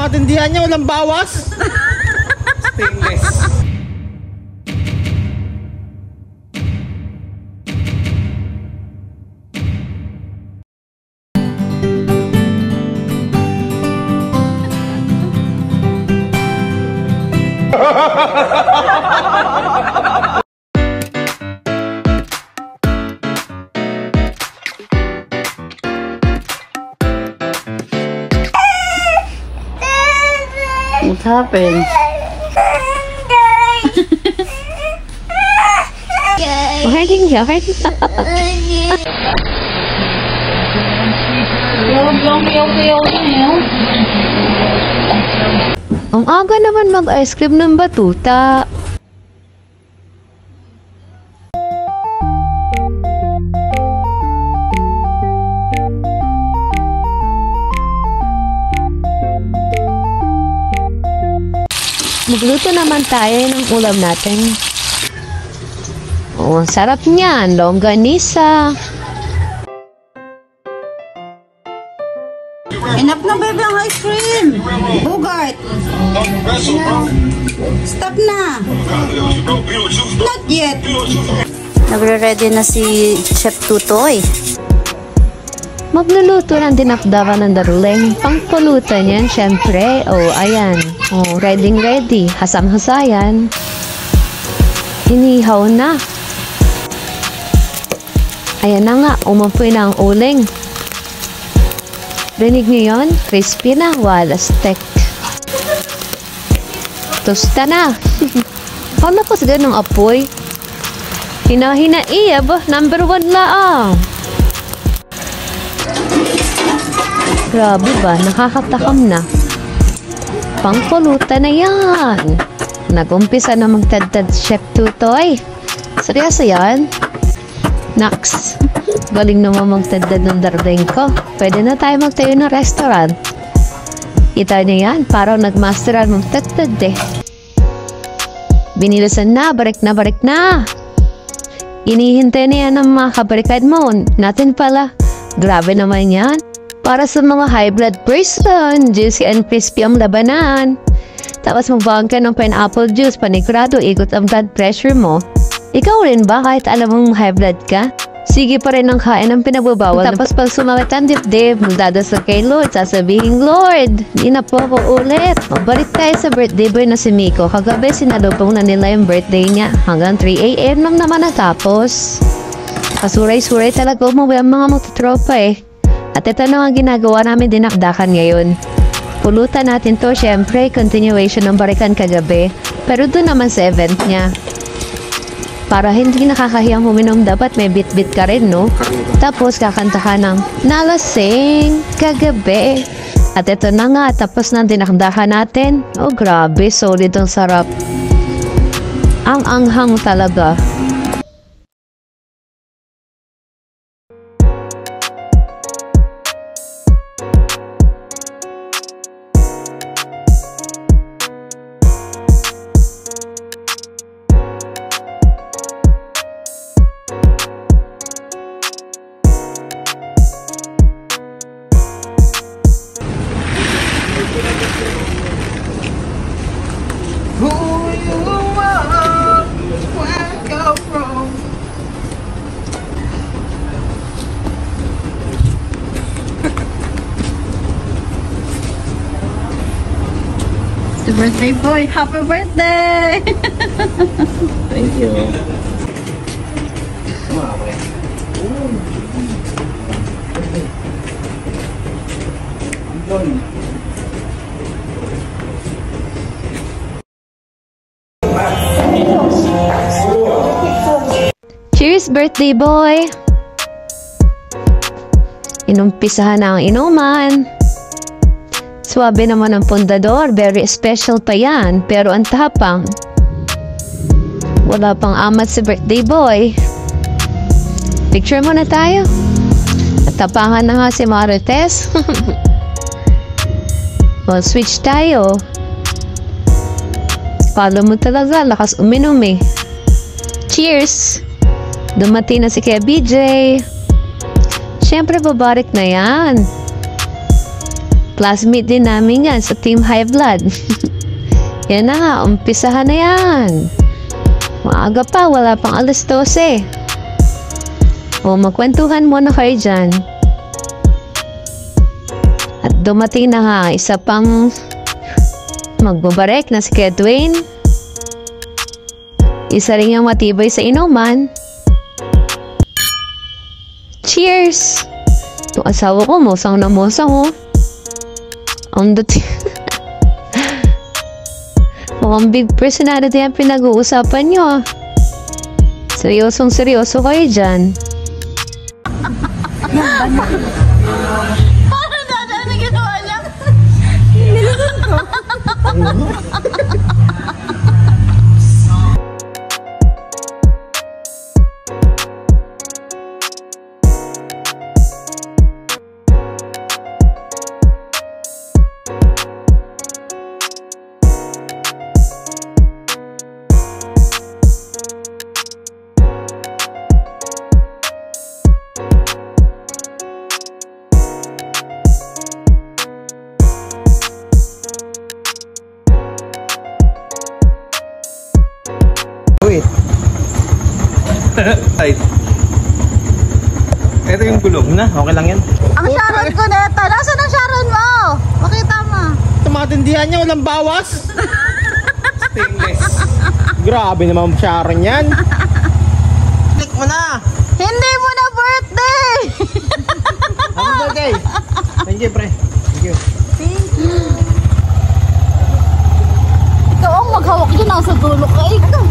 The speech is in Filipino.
katindihan niya, walang bawas. Stainless. What happened? Okay din siya. Ang aga naman mag-ice cream ng batuta. Magluto naman tayo ng ulam natin. Oh, sarap niyan. Longganisa. Enough na baby ang ice cream. Bugart. Stop na. Not yet. Nagre-ready na si Chef Tutoy. Magluluto ng dinakdakan ng daruling. Pangpulutan yan, syempre. Oh, ayan. Oh, ready. Hasam-hasayan. Inihaw na. Ayan na nga, umapoy na ang uling. Rinig niyo yun? Crispy na, wala steak. Tosta na. Paano po sa ganong apoy? Hina-hina ba? Number 1 lang. Grabe ba? Nakakatakam na. Pangpulutan na yan. Nag-umpisa na magtadtad Chef Tutoy. Seryoso yan? Naks. Galing naman magtadtad ng dardeng ko. Pwede na tayo magtayo ng restaurant. Kita niyo yan? Parang nagmasteran magtadtad eh. Binilusan na. Barik na. Inihintay na yan ng mga kabarikad mo. Natin pala. Grabe naman yan. Para sa mga high blood person, juicy and crispy ang labanan. Tapos magbawang ka ng pineapple juice, panigurado, ikot ang blood pressure mo. Ikaw rin ba kahit alam mong high blood ka? Sige pa rin ang kain ng pinagbabawal. Tapos pag sumawit ang dibdib, magdadasal kay Lord, sasabihin, Lord, di na po ako ulit. Magbalik tayo sa birthday boy na si Miko. Kagabi sinalubong na nila yung birthday niya. Hanggang 3 AM naman natapos. Pasuray-suray talaga umuwi ang mga magtutropa eh. At ito na ang ginagawa namin dinakdakan ngayon. Pulutan natin to, syempre, continuation ng barikan kagabi. Pero doon naman sa event niya. Para hindi nakakahiyang uminom, dapat may bit-bit ka rin, no? Tapos kakanta ka ng nalasing kagabi. At ito na nga, tapos na dinakdakan natin. Oh, grabe, solid ang sarap. Ang anghang talaga. The birthday boy, happy birthday! Thank you. Cheers, birthday boy! Inumpisahan na ang inuman. Swabe naman ang pundador, very special pa yan, pero ang tapang. Wala pang amat si birthday boy. Picture muna tayo. Natapangan na nga si Marites. Well, switch tayo. Follow mo talaga, lakas uminom eh. Cheers! Dumating na si Kuya BJ. Siyempre, babarik na yan. Classmate din namin yan sa Team High Blood. Yan na nga, umpisahan na yan. Maaga pa, wala pang alas 12. O, magkwentuhan muna kayo dyan. At dumating na nga, isa pang magbabarek na si Kedwayne. Isa rin yung matibay sa inuman. Cheers! Itong asawa ko, musang na musang, oh. Ang dati. Mukhang big personality ang pinag-uusapan nyo, ah. Seryosong seryoso kayo dyan. Parang dada na ginawa niya. Wait. Ay. Ito yung gulong na. Okay lang yan. Ang Sharon ko neta. Nasaan ang Sharon mo? Makita mo. Tumatindihan niya. Walang bawas. Stainless. Grabe naman Sharon yan. Click mo na. Hindi mo na birthday! Happy birthday. Thank you, pre. Thank you. Ikaw ang maghawak dyan. Nasa dulo ka. Ikaw.